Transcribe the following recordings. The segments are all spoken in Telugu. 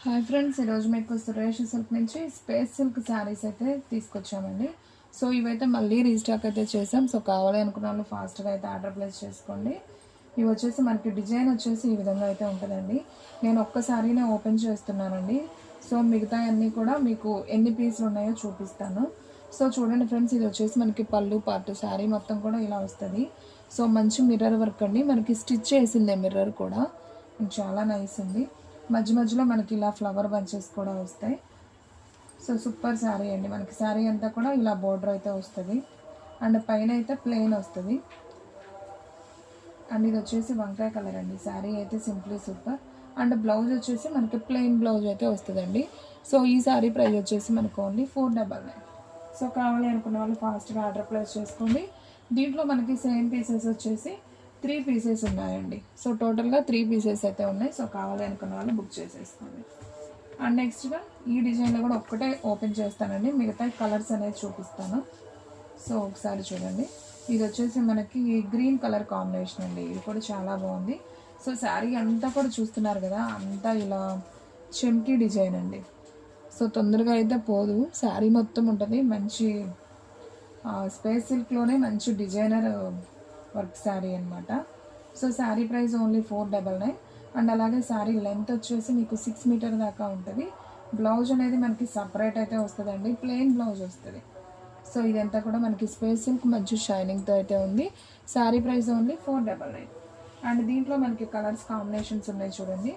హాయ్ ఫ్రెండ్స్, ఈరోజు మీకు సురేష్ సిల్క్ నుంచి స్పేస్ సిల్క్ శారీస్ అయితే తీసుకొచ్చామండి. సో ఇవైతే మళ్ళీ రీస్టాక్ అయితే చేసాం. సో కావాలి అనుకున్న వాళ్ళు ఫాస్ట్గా అయితే ఆర్డర్ ప్లేస్ చేసుకోండి. ఇవి వచ్చేసి మనకి డిజైన్ వచ్చేసి ఈ విధంగా అయితే ఉంటుందండి. నేను ఒక్క శారీనే ఓపెన్ చేస్తున్నానండి. సో మిగతా అన్నీ కూడా మీకు ఎన్ని పీసులు ఉన్నాయో చూపిస్తాను. సో చూడండి ఫ్రెండ్స్, ఇది వచ్చేసి మనకి పళ్ళు పార్ట్ శారీ మొత్తం కూడా ఇలా వస్తుంది. సో మంచి మిర్రర్ వర్క్ అండి, మనకి స్టిచ్ చేసిందే మిర్రర్ కూడా చాలా నైస్ ఉంది. మధ్య మధ్యలో మనకి ఇలా ఫ్లవర్ బంచెస్ కూడా వస్తాయి. సో సూపర్ శారీ అండి. మనకి శారీ అంతా కూడా ఇలా బోర్డర్ అయితే వస్తుంది అండ్ పైన అయితే ప్లెయిన్ వస్తుంది. అండ్ ఇది వచ్చేసి వంకాయ కలర్ అండి. శారీ అయితే సింప్లీ సూపర్. అండ్ బ్లౌజ్ వచ్చేసి మనకి ప్లెయిన్ బ్లౌజ్ అయితే వస్తుందండి. సో ఈ శారీ ప్రైస్ వచ్చేసి మనకు ఓన్లీ 499. సో కావాలి అనుకున్న వాళ్ళు ఫాస్ట్గా ఆర్డర్ ప్లేస్ చేసుకోండి. దీంట్లో మనకి సేమ్ పీసెస్ వచ్చేసి 3 పీసెస్ ఉన్నాయండి. సో టోటల్గా 3 పీసెస్ అయితే ఉన్నాయి. సో కావాలి అనుకున్న వాళ్ళు బుక్ చేసేసుకోండి. అండ్ నెక్స్ట్గా ఈ డిజైన్లో కూడా ఒక్కటే ఓపెన్ చేస్తానండి, మిగతా కలర్స్ అనేది చూపిస్తాను. సో ఒకసారి చూడండి, ఇది వచ్చేసి మనకి గ్రీన్ కలర్ కాంబినేషన్ అండి. ఇది కూడా చాలా బాగుంది. సో శారీ అంతా కూడా చూస్తున్నారు కదా, అంతా ఇలా చెమ్కీ డిజైన్ అండి. సో తొందరగా అయితే పోదు, శారీ మొత్తం ఉంటుంది. మంచి స్పేస్ సిల్క్లోనే మంచి డిజైనర్ వర్క్ శారీ అనమాట. So sari price only 499. And అలాగే శారీ లెంత్ వచ్చేసి మీకు 6 మీటర్ దాకా ఉంటుంది. బ్లౌజ్ అనేది మనకి సపరేట్ అయితే వస్తుందండి, ప్లెయిన్ బ్లౌజ్ వస్తుంది. సో ఇదంతా కూడా మనకి స్పేస్ సిల్క్ మంచి షైనింగ్తో అయితే ఉంది. Sari price only 499. అండ్ దీంట్లో మనకి కలర్స్ కాంబినేషన్స్ ఉన్నాయి చూడండి.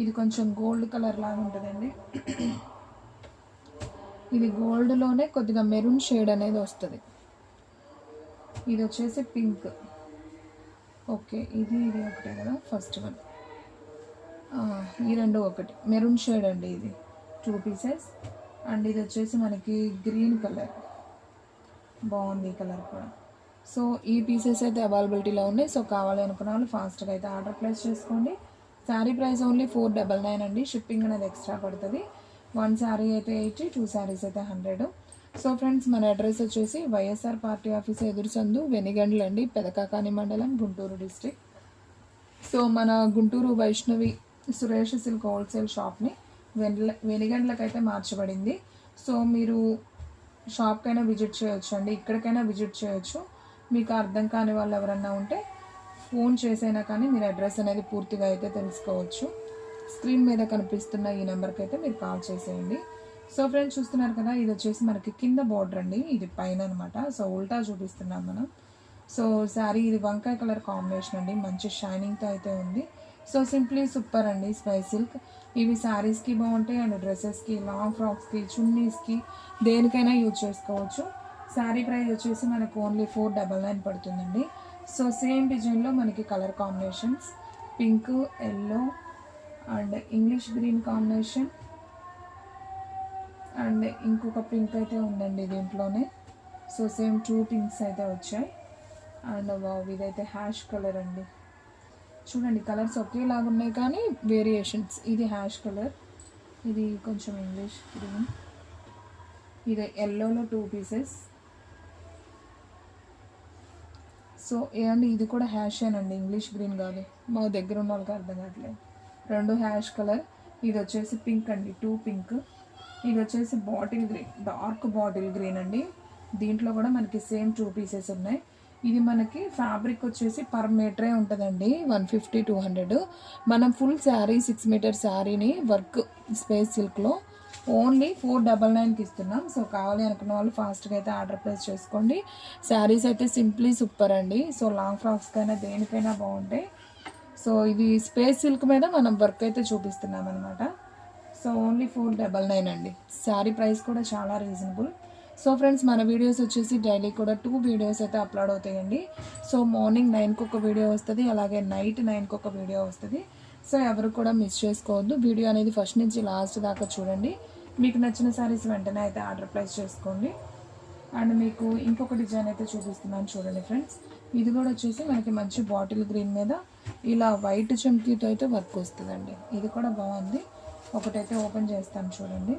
ఇది కొంచెం గోల్డ్ కలర్ లాగా ఉంటుందండి. ఇది గోల్డ్లోనే కొద్దిగా మెరూన్ షేడ్ అనేది వస్తుంది. ఇది వచ్చేసి పింక్. ఓకే, ఇది ఒకటే కదా ఫస్ట్ వన్. ఈ రెండు ఒకటి మెరూన్ షేడ్ అండి. ఇది 2 పీసెస్. అండ్ ఇది వచ్చేసి మనకి గ్రీన్ కలర్, బాగుంది ఈ కలర్ కూడా. సో ఈ పీసెస్ అయితే అవైలబిలిటీలో ఉన్నాయి. సో కావాలి అనుకున్న వాళ్ళు ఫాస్ట్గా అయితే ఆర్డర్ ప్లేస్ చేసుకోండి. శారీ ప్రైస్ ఓన్లీ 499 అండి. షిప్పింగ్ అనేది ఎక్స్ట్రా పడుతుంది. 1 శారీ అయితే 80, 2 శారీస్ అయితే 100. సో ఫ్రెండ్స్, మన అడ్రస్ వచ్చేసి వైఎస్ఆర్ పార్టీ ఆఫీస్ ఎదురు సందు, వెనిగండ్లు అండి, పెదకాకాని మండలం, గుంటూరు డిస్ట్రిక్ట్. సో మన గుంటూరు వైష్ణవి సురేష్ సిల్క్ హోల్సేల్ షాప్ని వెనిగండ్లకైతే మార్చబడింది. సో మీరు షాప్కైనా విజిట్ చేయొచ్చు అండి, ఇక్కడికైనా విజిట్ చేయొచ్చు. మీకు అర్థం కాని వాళ్ళు ఎవరన్నా ఉంటే ఫోన్ చేసైనా కానీ మీరు అడ్రస్ అనేది పూర్తిగా అయితే తెలుసుకోవచ్చు. స్క్రీన్ మీద కనిపిస్తున్న ఈ నెంబర్కి అయితే మీరు కాల్ చేసేయండి. సో ఫ్రెండ్స్, చూస్తున్నారు కదా, ఇది వచ్చేసి మనకి కింద బార్డర్ అండి, ఇది పైన అనమాట. సో ఉల్టా చూపిస్తున్నాం మనం. సో శారీ ఇది వంకాయ కలర్ కాంబినేషన్ అండి, మంచి షైనింగ్తో అయితే ఉంది. సో సింప్లీ సూపర్ అండి స్పైస్ సిల్క్. ఇవి శారీస్కి బాగుంటాయి అండ్ డ్రెస్సెస్కి, లాంగ్ ఫ్రాక్స్కి, చున్నీస్కి, దేనికైనా యూజ్ చేసుకోవచ్చు. శారీ ప్రైస్ వచ్చేసి మనకు ఓన్లీ 499 పడుతుందండి. సో సేమ్ డిజైన్లో మనకి colour combinations pink, yellow and English green combination and ఇంకొక పింక్ అయితే ఉందండి దీంట్లోనే. సో సేమ్ 2 పింక్స్ అయితే వచ్చాయి. అండ్ ఇదైతే హ్యాష్ కలర్ అండి. చూడండి, కలర్స్ ఒకేలాగా ఉన్నాయి కానీ వేరియేషన్స్. ఇది హ్యాష్ కలర్, ఇది కొంచెం ఇంగ్లీష్ గ్రీన్, ఇది ఎల్లోలో 2 పీసెస్. సో ఏమండి, ఇది కూడా హ్యాష్ ఏనండి, ఇంగ్లీష్ గ్రీన్ కాదు. మా దగ్గర ఉన్న వాళ్ళకి అర్థం కావట్లేదు. 2 హ్యాష్ కలర్. ఇది వచ్చేసి పింక్ అండి, 2 పింక్. ఇది వచ్చేసి bottle green, dark bottle green అండి. దీంట్లో కూడా మనకి సేమ్ 2 పీసెస్ ఉన్నాయి. ఇది మనకి ఫ్యాబ్రిక్ వచ్చేసి పర్ మీటరే ఉంటుందండి, 150-200. మనం ఫుల్ శారీ 6 మీటర్ శారీని వర్క్ స్పేస్ సిల్క్లో ఓన్లీ 499కి ఇస్తున్నాం. సో కావాలి అనుకున్న వాళ్ళు ఫాస్ట్గా అయితే ఆర్డర్ ప్లేస్ చేసుకోండి. శారీస్ అయితే సింప్లీ సూపర్ అండి. సో లాంగ్ ఫ్రాక్స్కైనా దేనికైనా బాగుంటాయి. సో ఇది స్పేస్ సిల్క్ మీద మనం వర్క్ అయితే చూపిస్తున్నాం అనమాట. సో ఓన్లీ 499 అండి. శారీ ప్రైస్ కూడా చాలా రీజనబుల్. సో ఫ్రెండ్స్, మన వీడియోస్ వచ్చేసి డైలీ కూడా 2 వీడియోస్ అయితే అప్లోడ్ అవుతాయండి. సో మార్నింగ్ 9కి ఒక వీడియో వస్తుంది, అలాగే నైట్ 9కి ఒక వీడియో వస్తుంది. సో ఎవరు కూడా మిస్ చేసుకోవద్దు. వీడియో అనేది ఫస్ట్ నుంచి లాస్ట్ దాకా చూడండి. మీకు నచ్చిన శారీస్ వెంటనే అయితే ఆర్డర్ ప్లేస్ చేసుకోండి. అండ్ మీకు ఇంకొక డిజైన్ అయితే చూపిస్తున్నాను చూడండి ఫ్రెండ్స్. ఇది కూడా వచ్చేసి మనకి మంచి బాటిల్ గ్రీన్ మీద ఇలా వైట్ చమ్కీతో అయితే వర్క్ వస్తుందండి. ఇది కూడా బాగుంది. ఒకటైతే ఓపెన్ చేస్తాను చూడండి.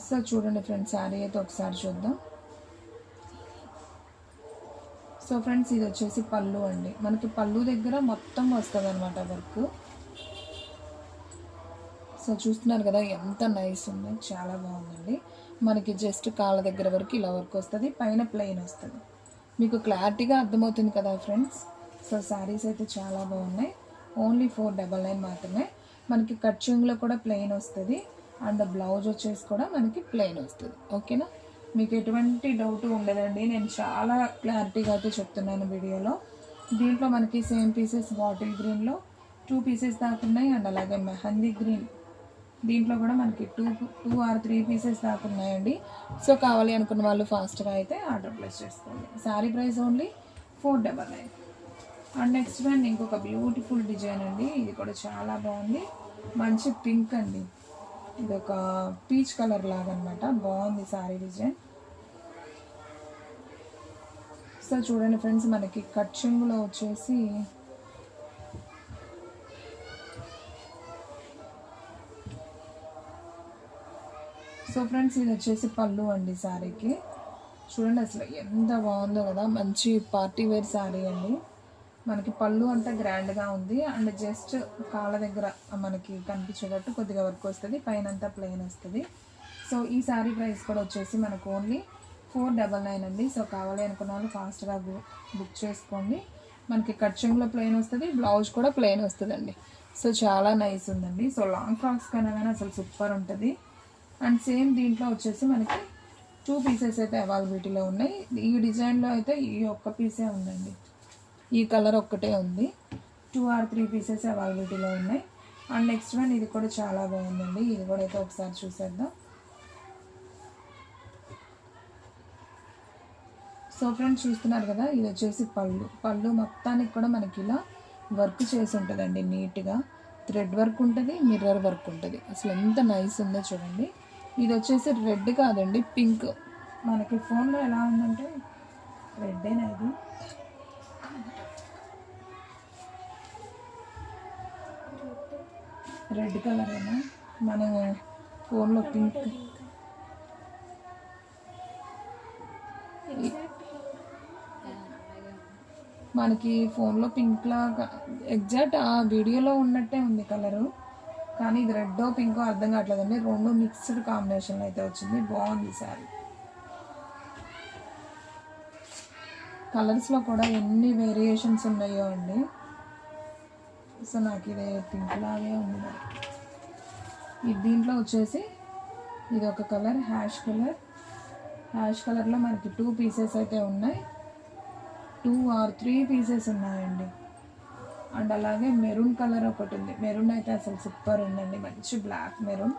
సో చూడండి ఫ్రెండ్స్, శారీ అయితే ఒకసారి చూద్దాం. సో ఫ్రెండ్స్ ఇది వచ్చేసి పళ్ళు అండి. మనకి పళ్ళు దగ్గర మొత్తం వస్తుంది అనమాట వర్క్. సో చూస్తున్నారు కదా ఎంత నైస్ ఉంది, చాలా బాగుందండి. మనకి జస్ట్ కాళ్ళ దగ్గర వరకు ఇలా వర్క్ వస్తుంది, పైన ప్లెయిన్ వస్తుంది. మీకు క్లారిటీగా అర్థమవుతుంది కదా ఫ్రెండ్స్. సో శారీస్ అయితే చాలా బాగున్నాయి. ఓన్లీ 499 మాత్రమే. మనకి కట్ చెంగులో కూడా ప్లెయిన్ వస్తుంది అండ్ బ్లౌజ్ వచ్చేసి కూడా మనకి ప్లెయిన్ వస్తుంది. ఓకేనా, మీకు ఎటువంటి డౌట్ ఉండదండి. నేను చాలా క్లారిటీగా అయితే చెప్తున్నాను వీడియోలో. దీంట్లో మనకి సేమ్ పీసెస్ బాటిల్ గ్రీన్లో 2 పీసెస్ దాకా ఉన్నాయి అండ్ అలాగే మెహందీ గ్రీన్ దీంట్లో కూడా మనకి 2 or 3 పీసెస్ దాకా ఉన్నాయండి. సో కావాలి అనుకున్న వాళ్ళు ఫాస్ట్గా అయితే ఆర్డర్ ప్లేస్ చేసుకోండి. Sari price only 499. And next one ఇంకొక బ్యూటిఫుల్ డిజైన్ అండి. ఇది కూడా చాలా బాగుంది, మంచి పింక్ అండి. ఇది ఒక పీచ్ కలర్ లాగా అనమాట, బాగుంది శారీ డిజైన్. సో చూడండి ఫ్రెండ్స్, మనకి కట్ చెంగులో వచ్చేసి సో ఫ్రెండ్స్ ఇది వచ్చేసి పళ్ళు అండి శారీకి. చూడండి అసలు ఎంత బాగుందో కదా, మంచి పార్టీ వేర్ శారీ అండి. మనకి పళ్ళు అంతా గ్రాండ్గా ఉంది అండ్ జస్ట్ కాళ్ళ దగ్గర మనకి కనిపించేటట్టు కొద్దిగా వర్క్ వస్తుంది, పైన అంతా ప్లెయిన్ వస్తుంది. సో ఈ శారీ ప్రైస్ కూడా వచ్చేసి మనకు ఓన్లీ 499 అండి. సో కావాలి అనుకున్న వాళ్ళు ఫాస్ట్గా బుక్ చేసుకోండి. మనకి కట్ చెంగులో ప్లెయిన్ వస్తుంది, బ్లౌజ్ కూడా ప్లెయిన్ వస్తుందండి. సో చాలా నైస్ ఉందండి. సో లాంగ్ ఫ్రాక్స్ కన్నా కానీ అసలు సూపర్ ఉంటుంది. అండ్ సేమ్ దీంట్లో వచ్చేసి మనకి 2 పీసెస్ అయితే అవైలబిలిటీలో ఉన్నాయి. ఈ డిజైన్లో అయితే ఈ ఒక్క పీసే ఉందండి, ఈ కలర్ ఒక్కటే ఉంది. 2 or 3 పీసెస్ అవైలబిలిటీలో ఉన్నాయి. అండ్ నెక్స్ట్ వన్ ఇది కూడా చాలా బాగుందండి. ఇది కూడా అయితే ఒకసారి చూసేద్దాం. సో ఫ్రెండ్స్ చూస్తున్నారు కదా, ఇది వచ్చేసి పళ్ళు మొత్తానికి కూడా మనకి ఇలా వర్క్ చేసి ఉంటుందండి. నీట్గా థ్రెడ్ వర్క్ ఉంటుంది, మిర్రర్ వర్క్ ఉంటుంది. అసలు ఎంత నైస్ ఉందో చూడండి. ఇది వచ్చేసి రెడ్ కాదండి, పింక్. మనకి ఫోన్లో ఎలా ఉందంటే రెడ్డేనా, ఇది రెడ్ కలరేనా, మన ఫోన్లో పింక్. మనకి ఫోన్లో పింక్ లాగా ఎగ్జాక్ట్ ఆ వీడియోలో ఉన్నట్టే ఉంది కలరు, కానీ ఇది రెడ్డో పింకో అర్థం కావట్లేదండి. 2 మిక్స్డ్ కాంబినేషన్లో అయితే వచ్చింది, బాగుంది శారీ. కలర్స్లో కూడా ఎన్ని వేరియేషన్స్ ఉన్నాయో అండి. సో నాకు ఇది పింక్ లాగే ఉంది. ఇది దీంట్లో వచ్చేసి ఇది ఒక కలర్ హ్యాష్ కలర్లో మనకి 2 పీసెస్ అయితే ఉన్నాయి, 2 or 3 పీసెస్ ఉన్నాయండి. అండ్ అలాగే మెరూన్ కలర్ ఒకటి ఉంది. మెరూన్ అయితే అసలు సూపర్ ఉందండి, మంచి బ్లాక్ మెరూన్.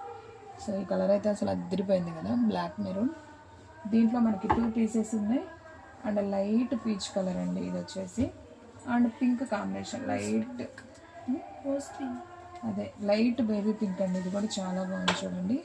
సో ఈ కలర్ అయితే అసలు అదిరిపోయింది కదా, బ్లాక్ మెరూన్. దీంట్లో మనకి 2 పీసెస్ ఉన్నాయి అండ్ లైట్ పీచ్ కలర్ అండి ఇది వచ్చేసి. అండ్ పింక్ కాంబినేషన్, అదే లైట్ బేబీ పింక్ అండి. ఇది కూడా చాలా బాగుంది చూడండి,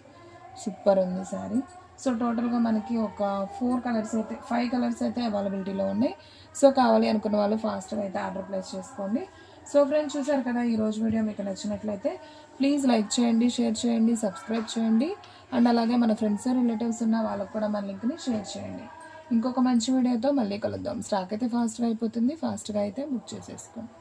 సూపర్ ఉంది శారీ. సో టోటల్గా మనకి ఒక 5 కలర్స్ అయితే అవైలబిలిటీలో ఉన్నాయి. సో కావాలి అనుకున్న వాళ్ళు ఫాస్ట్గా అయితే ఆర్డర్ ప్లేస్ చేసుకోండి. సో ఫ్రెండ్స్ చూసారు కదా, ఈరోజు వీడియో మీకు నచ్చినట్లయితే ప్లీజ్ లైక్ చేయండి, షేర్ చేయండి, సబ్స్క్రైబ్ చేయండి. అండ్ అలాగే మన ఫ్రెండ్స్ రిలేటివ్స్ ఉన్న వాళ్ళకు కూడా మన లింక్ని షేర్ చేయండి. ఇంకొక మంచి వీడియోతో మళ్ళీ కలుద్దాం. స్టాక్ అయితే ఫాస్ట్గా అయిపోతుంది, ఫాస్ట్గా అయితే బుక్ చేసేసుకోండి.